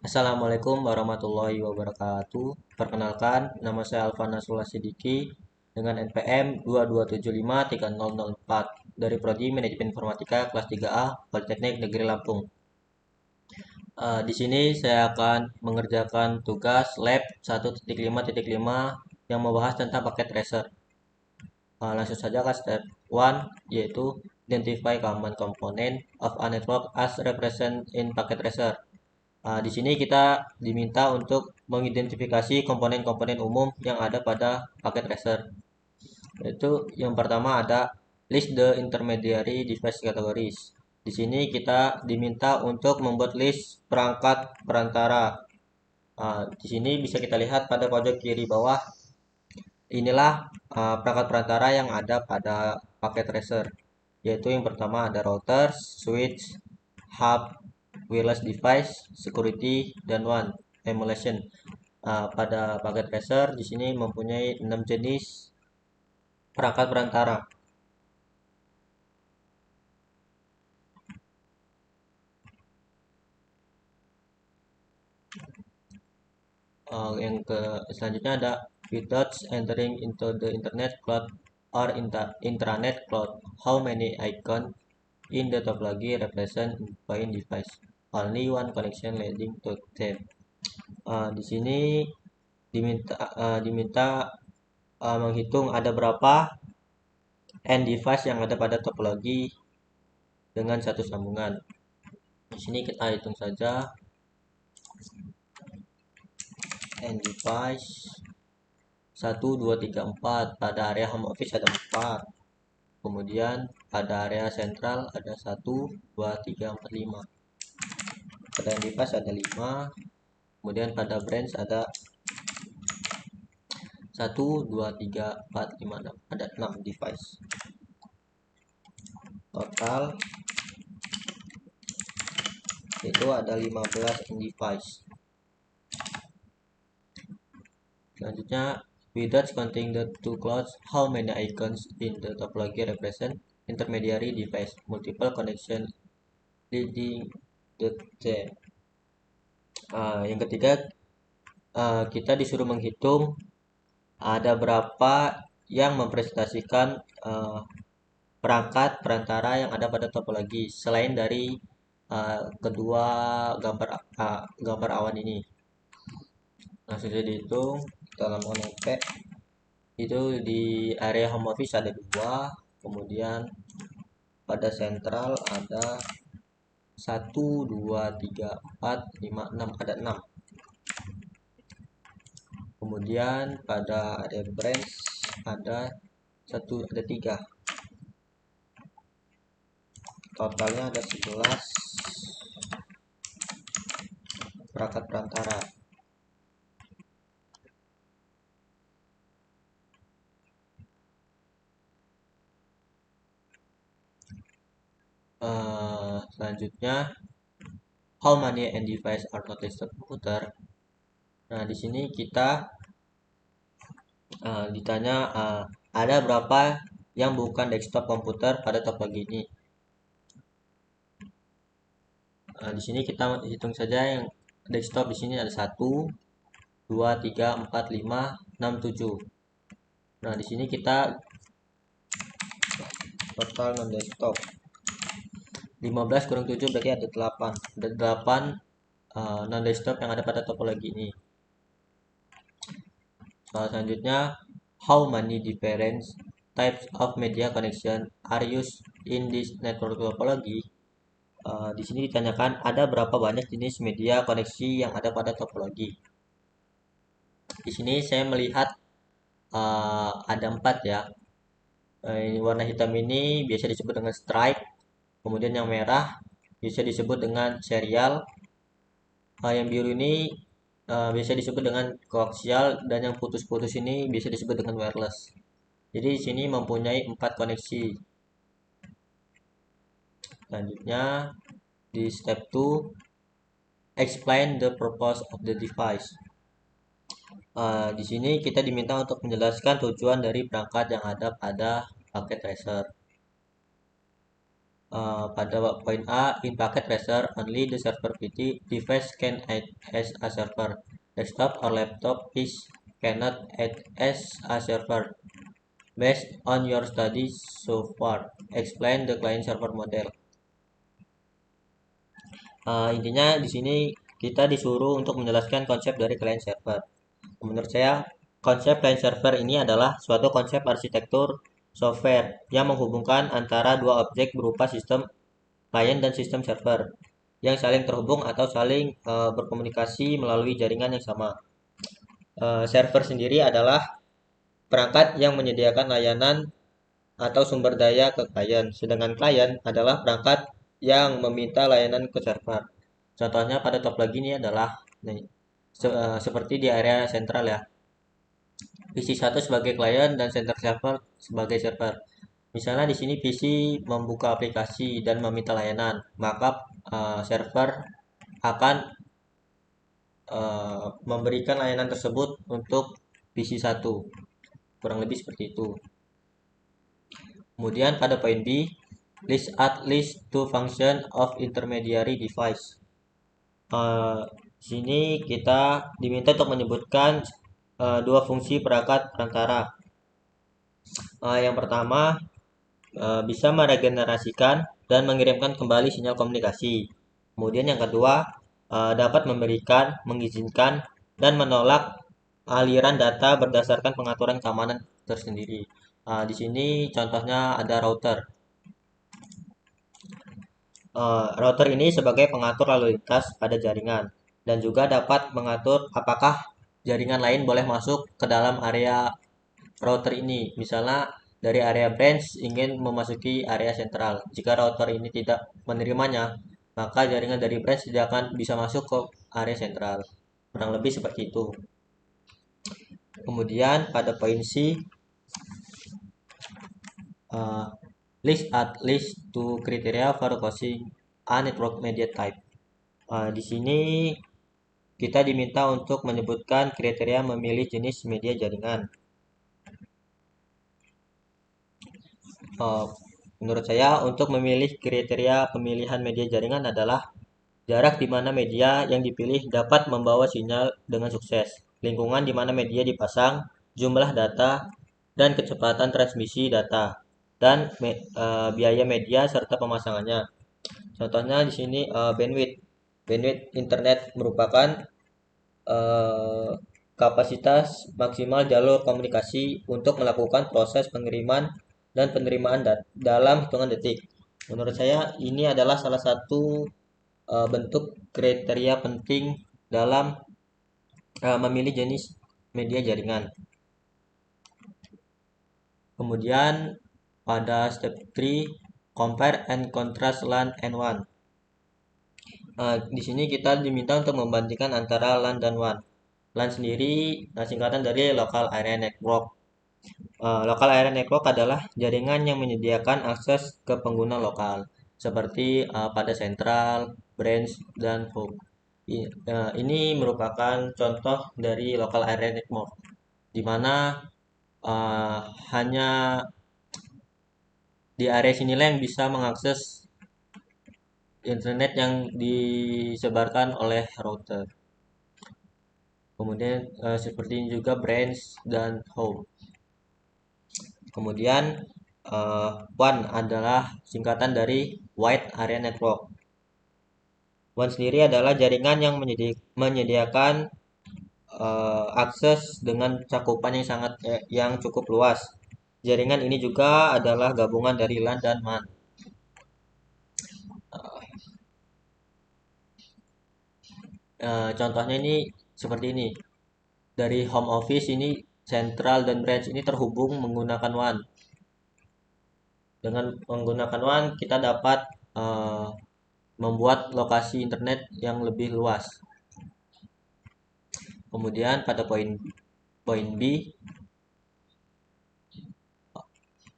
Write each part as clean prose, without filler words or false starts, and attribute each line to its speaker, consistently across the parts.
Speaker 1: Assalamualaikum warahmatullahi wabarakatuh. Perkenalkan, nama saya Alvan Nasrullah Siddiqui dengan NPM 22753004 dari Prodi Manajemen Informatika kelas 3A Politeknik Negeri Lampung. Di sini saya akan mengerjakan tugas lab 1.5.5 yang membahas tentang paket tracer. Langsung saja ke step 1, yaitu identify common component of a network as represented in packet tracer. Di sini kita diminta untuk mengidentifikasi komponen-komponen umum yang ada pada paket tracer. Yaitu yang pertama ada list the intermediary device categories. Di sini kita diminta untuk membuat list perangkat perantara. Di sini bisa kita lihat pada pojok kiri bawah. Inilah perangkat perantara yang ada pada paket tracer. Yaitu yang pertama ada router, switch, hub, wireless device, security, dan one emulation. Pada paket tracer di sini mempunyai 6 jenis perangkat perantara. Yang selanjutnya ada without entering into the internet cloud or intranet cloud. How many icon in the topology represent point device? Only one connection leading to them. Di sini diminta menghitung ada berapa end device yang ada pada topologi dengan satu sambungan. Di sini kita hitung saja end device 1, 2, 3, 4. Pada area home office ada 4. Kemudian pada area sentral ada 1, 2, 3, 4, 5. Pada end device ada 5. Kemudian pada branch ada 1, 2, 3, 4, 5, 6. Ada 6 device. Total itu ada 15 end device. Selanjutnya, without counting the two clouds, how many icons in the topology represent intermediary device? Multiple connection leading the them. Yang ketiga, kita disuruh menghitung ada berapa yang mempresentasikan perangkat perantara yang ada pada topologi selain dari kedua gambar awan ini. Langsung saja dihitung. Dalam NP itu di area home office ada 2, kemudian pada sentral ada 1, 2, 3, 4, 5, 6, ada 6. Kemudian pada area branch ada 3. Totalnya ada 11 perangkat perantara. Selanjutnya, how many end device are not listed computer? Nah, di sini kita ditanya ada berapa yang bukan desktop komputer pada topologi ini. Di sini kita hitung saja yang desktop. Di sini ada 1, 2, 3, 4, 5, 6, 7. Nah, di sini kita total non desktop 15 kurang 7 berarti ada 8. Ada 8 non desktop yang ada pada topologi ini. Soal selanjutnya, how many different types of media connection are used in this network topology? Di sini ditanyakan ada berapa banyak jenis media koneksi yang ada pada topologi. Di sini saya melihat ada 4 ya. Warna hitam ini biasa disebut dengan stripe. Kemudian yang merah bisa disebut dengan serial. Yang biru ini bisa disebut dengan koaksial, dan yang putus-putus ini bisa disebut dengan wireless. Jadi di sini mempunyai 4 koneksi. Selanjutnya di step 2, explain the purpose of the device. Di sini kita diminta untuk menjelaskan tujuan dari perangkat yang ada pada paket tracer. Pada poin A, in packet tracer, only the server PT device can add as a server. Desktop or laptop is cannot add as a server. Based on your studies so far, explain the client server model. Intinya di sini kita disuruh untuk menjelaskan konsep dari client server. Menurut saya, konsep client server ini adalah suatu konsep arsitektur software yang menghubungkan antara dua objek berupa sistem client dan sistem server yang saling terhubung atau saling berkomunikasi melalui jaringan yang sama. Server sendiri adalah perangkat yang menyediakan layanan atau sumber daya ke klien, sedangkan klien adalah perangkat yang meminta layanan ke server. Contohnya pada top lagi ini adalah nih, seperti di area sentral ya. PC1 sebagai klien dan center server sebagai server. Misalnya di sini PC membuka aplikasi dan meminta layanan, maka server akan memberikan layanan tersebut untuk PC1. Kurang lebih seperti itu. Kemudian pada poin B, list at least two function of intermediary device. Sini kita diminta untuk menyebutkan dua fungsi perangkat perantara. Yang pertama, bisa meregenerasikan dan mengirimkan kembali sinyal komunikasi. Kemudian yang kedua, dapat memberikan, mengizinkan, dan menolak aliran data berdasarkan pengaturan keamanan tersendiri. Di sini contohnya ada router. Router ini sebagai pengatur lalu lintas pada jaringan dan juga dapat mengatur apakah jaringan lain boleh masuk ke dalam area router ini. Misalnya dari area branch ingin memasuki area sentral. Jika router ini tidak menerimanya, maka jaringan dari branch tidak akan bisa masuk ke area sentral. Kurang lebih seperti itu. Kemudian pada poin C, list at least two criteria for causing a network media type. Di sini kita diminta untuk menyebutkan kriteria memilih jenis media jaringan. Menurut saya, untuk memilih kriteria pemilihan media jaringan adalah jarak di mana media yang dipilih dapat membawa sinyal dengan sukses, lingkungan di mana media dipasang, jumlah data, dan kecepatan transmisi data, dan biaya media serta pemasangannya. Contohnya di sini bandwidth. Bandwidth internet merupakan kapasitas maksimal jalur komunikasi untuk melakukan proses pengiriman dan penerimaan dalam hitungan detik. Menurut saya ini adalah salah satu bentuk kriteria penting dalam memilih jenis media jaringan. Kemudian pada step 3, compare and contrast LAN and WAN. Di sini kita diminta untuk membandingkan antara LAN dan WAN. LAN sendiri singkatan dari Local Area Network. Local Area Network adalah jaringan yang menyediakan akses ke pengguna lokal, seperti pada sentral, branch, dan hub. Ini merupakan contoh dari Local Area Network, di mana hanya di area sinilah yang bisa mengakses internet yang disebarkan oleh router. Kemudian seperti ini juga branch dan home. Kemudian WAN adalah singkatan dari Wide Area Network. WAN sendiri adalah jaringan yang menyediakan akses dengan cakupan yang cukup luas. Jaringan ini juga adalah gabungan dari LAN dan WAN. Contohnya ini seperti ini. Dari home office ini central dan branch ini terhubung menggunakan WAN. Dengan menggunakan WAN kita dapat membuat lokasi internet yang lebih luas. Kemudian pada poin B,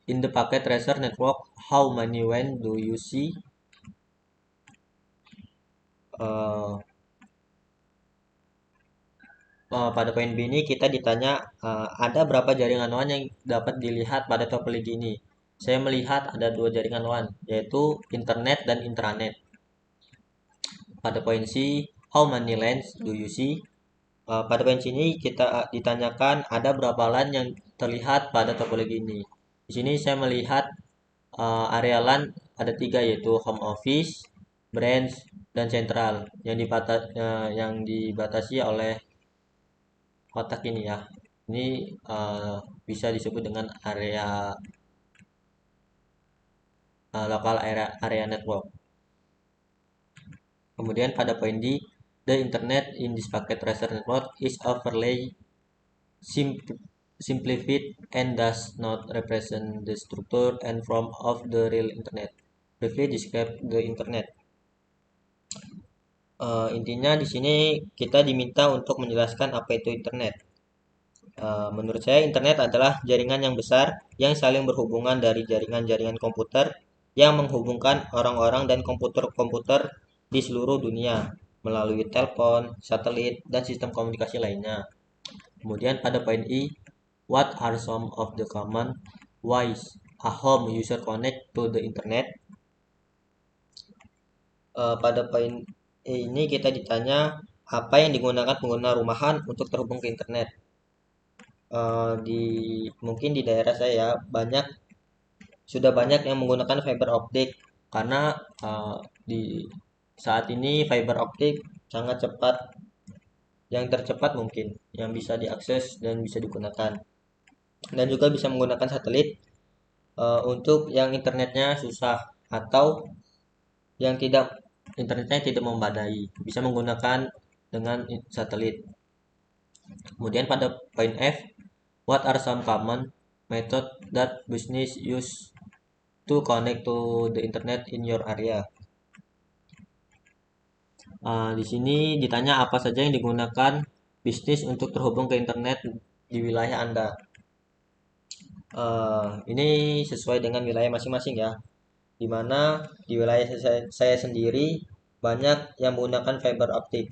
Speaker 1: in the packet tracer network, how many WAN do you see? Pada poin B ini kita ditanya ada berapa jaringan WAN yang dapat dilihat pada topologi ini. saya melihat ada dua jaringan WAN, yaitu internet dan intranet. Pada poin C, how many lanes do you see? Pada poin ini kita ditanyakan ada berapa LAN yang terlihat pada topologi ini. Di sini saya melihat area LAN ada tiga, yaitu home office, branch, dan central yang dibatasi oleh kotak ini ya. Ini bisa disebut dengan area local area network. Kemudian pada poin D, the internet in this packet tracer network is overly simplified and does not represent the structure and form of the real internet. Briefly describe the internet. Intinya di sini kita diminta untuk menjelaskan apa itu internet. Menurut saya internet adalah jaringan yang besar yang saling berhubungan dari jaringan-jaringan komputer yang menghubungkan orang-orang dan komputer-komputer di seluruh dunia melalui telepon, satelit, dan sistem komunikasi lainnya. Kemudian pada poin I, what are some of the common ways a home user connect to the internet? Pada poin ini kita ditanya apa yang digunakan pengguna rumahan untuk terhubung ke internet. Mungkin di daerah saya sudah banyak yang menggunakan fiber optik karena di saat ini fiber optik sangat cepat, yang tercepat mungkin yang bisa diakses dan bisa digunakan, dan juga bisa menggunakan satelit untuk yang internetnya susah atau yang internetnya tidak memadai, bisa menggunakan dengan satelit. Kemudian pada poin F, what are some common method that business use to connect to the internet in your area? Di sini ditanya apa saja yang digunakan bisnis untuk terhubung ke internet di wilayah Anda. Ini sesuai dengan wilayah masing-masing ya, di mana di wilayah saya sendiri banyak yang menggunakan fiber optik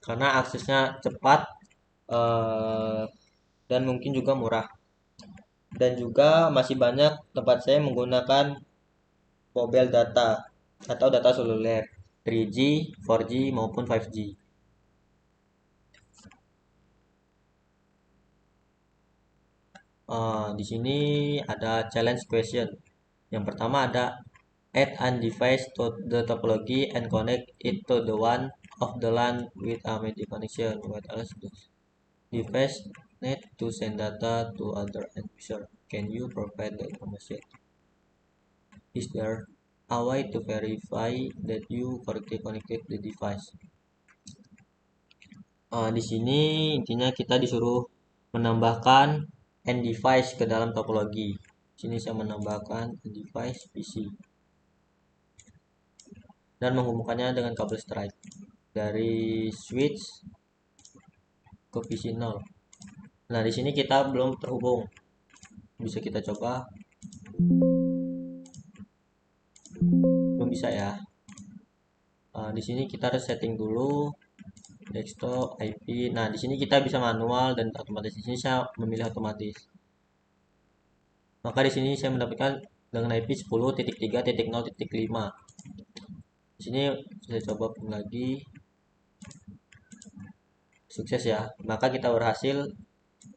Speaker 1: karena aksesnya cepat dan mungkin juga murah, dan juga masih banyak tempat saya menggunakan mobile data atau data seluler 3G, 4G maupun 5G. Di sini ada challenge question. Yang pertama ada add an device to the topology and connect it to the one of the LAN with a media connection. What else does device need to send data to other end user? Can you provide the information? Is there a way to verify that you correctly connected the device? Di sini intinya kita disuruh menambahkan end device ke dalam topologi. Di sini saya menambahkan end device PC dan menghubungkannya dengan kabel Stripe dari switch ke PC 0. Nah, di sini kita belum terhubung. Bisa kita coba. Belum bisa ya. Di sini kita harus setting dulu desktop IP. Nah, di sini kita bisa manual dan otomatis. Di sini saya memilih otomatis. Maka di sini saya mendapatkan dengan IP 10.3.0.5. Di sini saya coba lagi. Sukses ya. Maka kita berhasil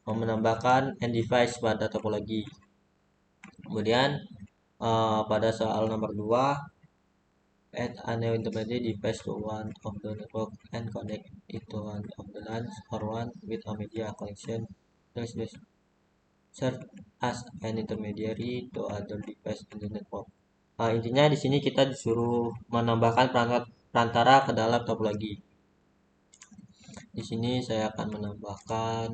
Speaker 1: menambahkan end device pada topologi. Kemudian pada soal nomor 2, add a new intermediate device to one of the network and connect it to one of the LANs or one with a media connection. Serve as an intermediary to other device in the network. Intinya di sini kita disuruh menambahkan perantara ke dalam topologi. Di sini saya akan menambahkan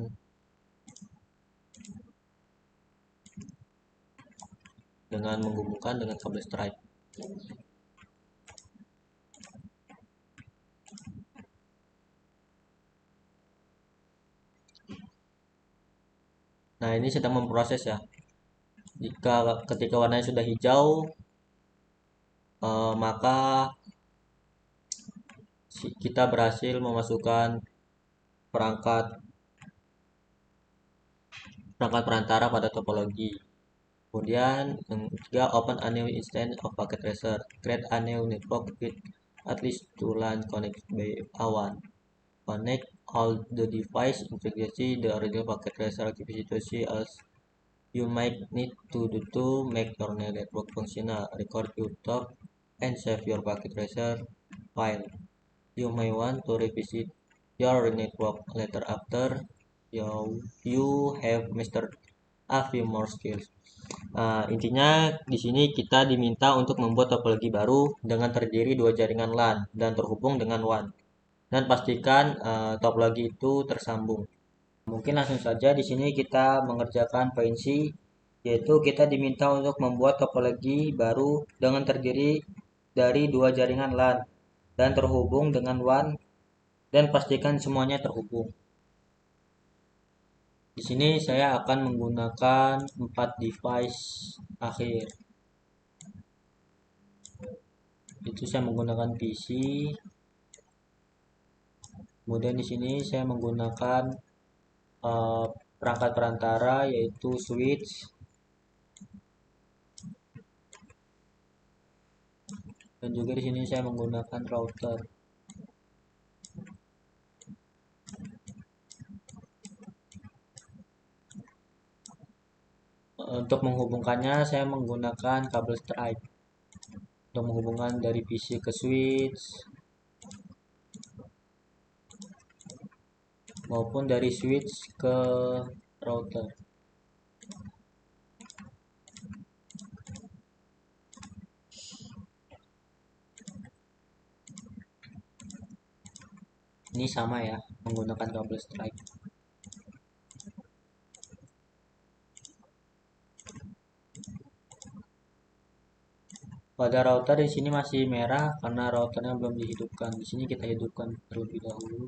Speaker 1: dengan menghubungkan dengan kabel Stripe. Nah, ini sedang memproses ya. Ketika warnanya sudah hijau, maka kita berhasil memasukkan perangkat perangkat perantara pada topologi. Kemudian yang ketiga, open a new instance of packet tracer. Create a new network with at least two lines connected by A1. Connect all the device integrity the original packet tracer activity as you might need to do to make your network functional. Record your talk and save your packet tracer file. You may want to revisit your network later after you have mastered a few more skills. Intinya di sini kita diminta untuk membuat topologi baru dengan terdiri dua jaringan LAN dan terhubung dengan WAN. Dan pastikan topologi itu tersambung. Mungkin langsung saja di sini kita mengerjakan poin C, yaitu kita diminta untuk membuat topologi baru dengan terdiri dari dua jaringan LAN dan terhubung dengan WAN, dan pastikan semuanya terhubung. Di sini saya akan menggunakan 4 device akhir. Itu saya menggunakan PC. Kemudian di sini saya menggunakan perangkat perantara yaitu switch. Dan juga di sini saya menggunakan router. Untuk menghubungkannya saya menggunakan kabel stripe untuk menghubungkan dari PC ke switch maupun dari switch ke router. Ini sama ya, menggunakan kabel stripe. Pada router di sini masih merah karena routernya belum dihidupkan. Di sini kita hidupkan terlebih dahulu.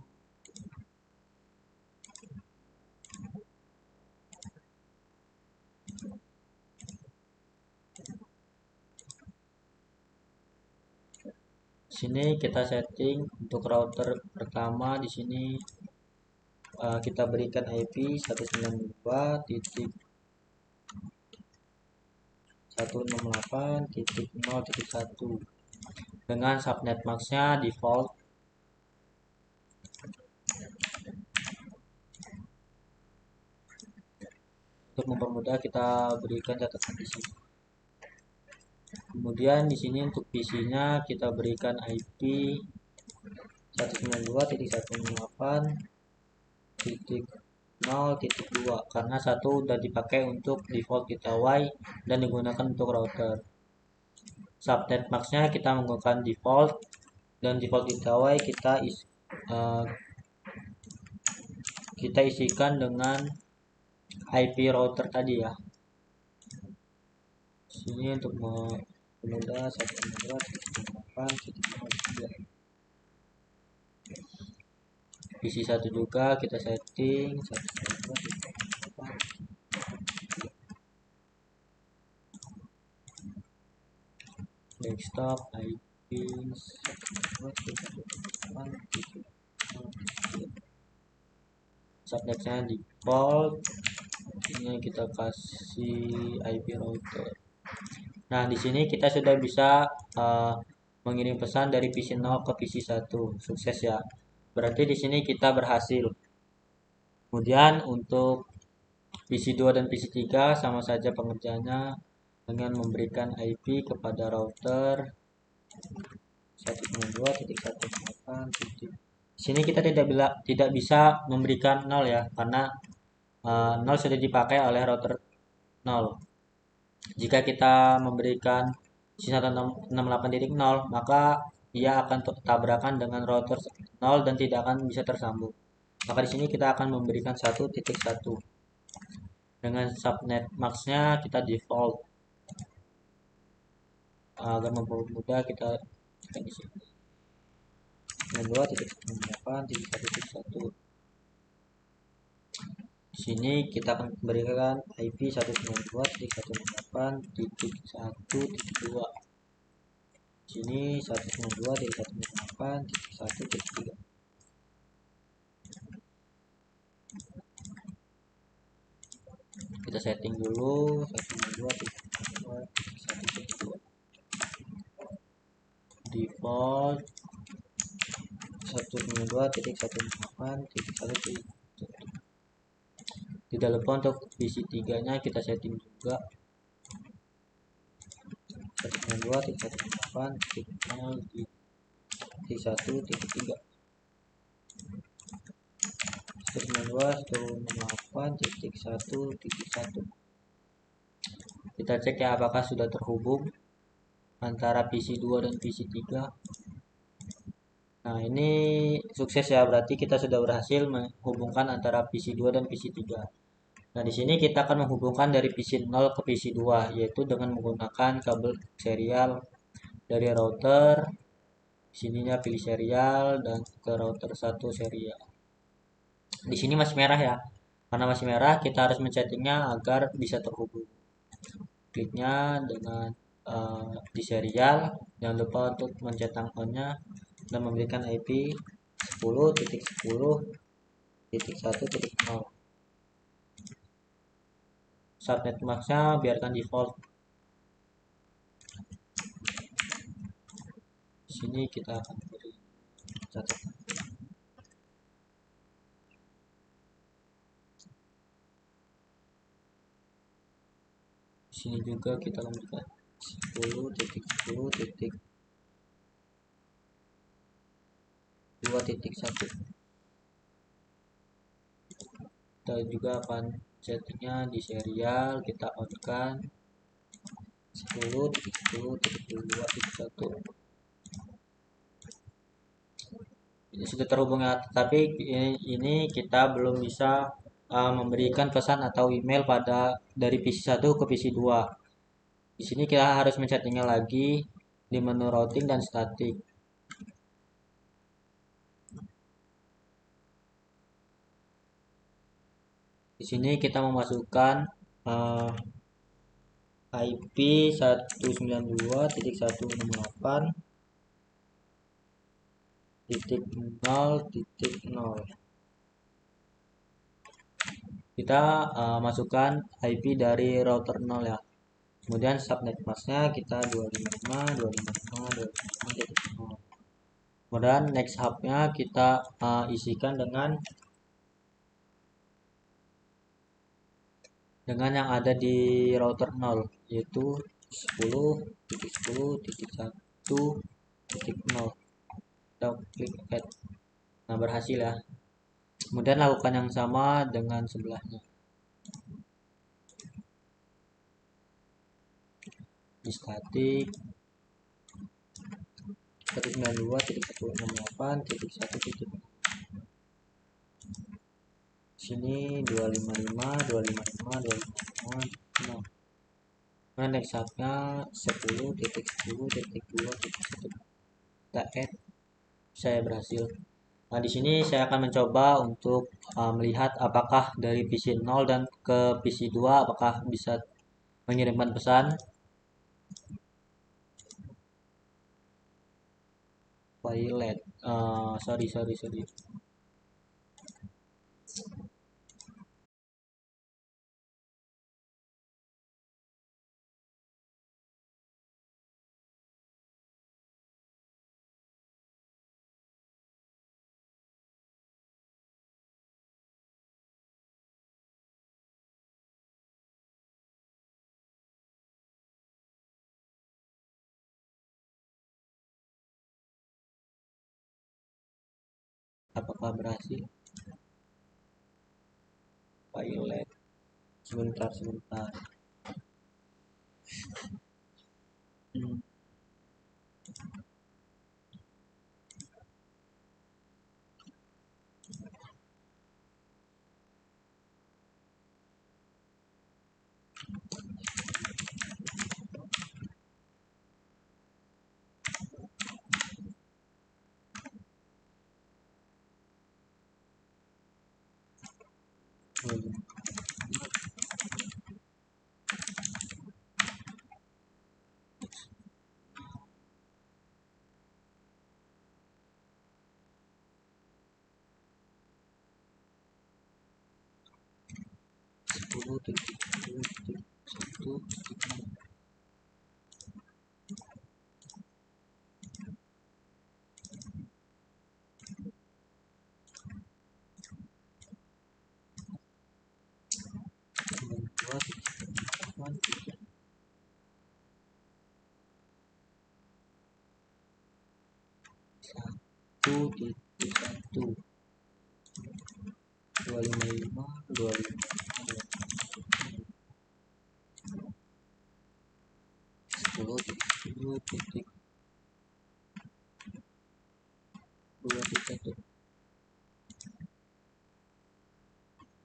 Speaker 1: Di sini kita setting untuk router pertama. Di sini kita berikan IP 192.168.0.1 dengan subnet maxnya default. Untuk mempermudah kita berikan catatan di sini. Kemudian di sini untuk PC-nya kita berikan IP 192.168.0.2 karena satu sudah dipakai untuk default kita Y dan digunakan untuk router. Subnet maxnya kita menggunakan default dan default kita Y kita isikan dengan IP router tadi ya. Sini untuk mempermudah 192.168.0.2. PC 1 juga kita setting 192.168. Desktop IP 192.168. Subnetnya default. Ini kita kasih IP router. Nah, di sini kita sudah bisa mengirim pesan dari PC 0 ke PC 1. Sukses ya. Berarti di sini kita berhasil. Kemudian untuk PC 2 dan PC 3 sama saja pengerjaannya dengan memberikan IP kepada router 192.168. Di sini kita tidak bisa memberikan 0 ya, karena 0 sudah dipakai oleh router 0. Jika kita memberikan 168.0, maka ia akan tabrakan dengan router 0 dan tidak akan bisa tersambung. Maka di sini kita akan memberikan 1.1 dengan subnet maxnya kita default agar mempermudah kita di sini 92.168.1.1. Di sini kita akan berikan IP 192.168.1.2. Di sini 192.168.1.3. kita setting dulu 192.1.2 default 192.168.1. Tidak lupa untuk PC 3 nya kita setting juga 192.168.1.3 192.168.1.1. Kita cek ya apakah sudah terhubung antara PC 2 dan PC 3. Nah, ini sukses ya, berarti kita sudah berhasil menghubungkan antara PC 2 dan PC 3. Nah, di sini kita akan menghubungkan dari PC 0 ke PC 2, yaitu dengan menggunakan kabel serial dari router. Sininya pilih serial dan ke router 1 serial. Di sini masih merah ya. Karena masih merah, kita harus men-settingnya agar bisa terhubung. Kliknya dengan di serial, jangan lupa untuk mencet on-nya dan memberikan IP 10.10.1.0. Subnet masknya biarkan default. Di sini kita akan beri catatan. Di sini juga kita memberikan 10.10.2.1. Kita juga akan settingnya di serial, kita on kan 10.10.2.1. Ini sudah terhubung ya, tapi ini kita belum bisa memberikan pesan atau email pada dari PC 1 ke PC 2. Di sini kita harus men-settingnya lagi di menu routing dan static. Di sini kita memasukkan IP 192.168.0.0. Kita masukkan IP dari router 0 ya. Kemudian subnet masknya kita 255.255.255.0. Kemudian next hubnya kita isikan dengan yang ada di router 0, yaitu 10.10.1.0. kita klik add. Nah, berhasil ya. Kemudian lakukan yang sama dengan sebelahnya. Di static 192.168.1. Sini 255.255.255. Nah, next hubnya 10.10.2.1. kita add. Saya berhasil. Nah, di sini saya akan mencoba untuk melihat apakah dari PC 0 dan ke PC 2 apakah bisa mengirimkan pesan. Pilot, sorry. Apakah berhasil? Pilot. Sebentar. 10.2.1.6. Satu titik satu 255 10.2.1.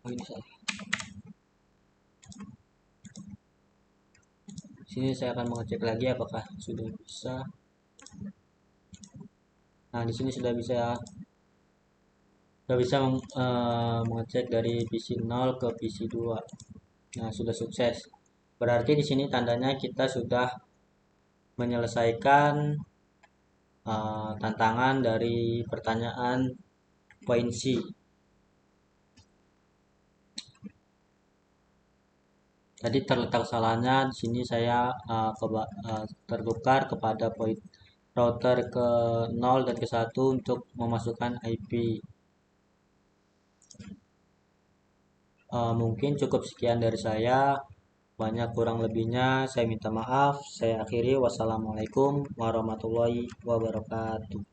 Speaker 1: Oh, ini salah. Sini saya akan mengecek lagi apakah sudah bisa. Nah, di sini sudah bisa mengecek dari PC 0 ke PC 2. Nah, sudah sukses. Berarti di sini tandanya kita sudah menyelesaikan tantangan dari pertanyaan poin C. Tadi terletak salahnya di sini saya tertukar kepada poin router ke 0 dan ke 1 untuk memasukkan IP. Mungkin cukup sekian dari saya. Banyak kurang lebihnya saya minta maaf. Saya akhiri. Wassalamualaikum warahmatullahi wabarakatuh.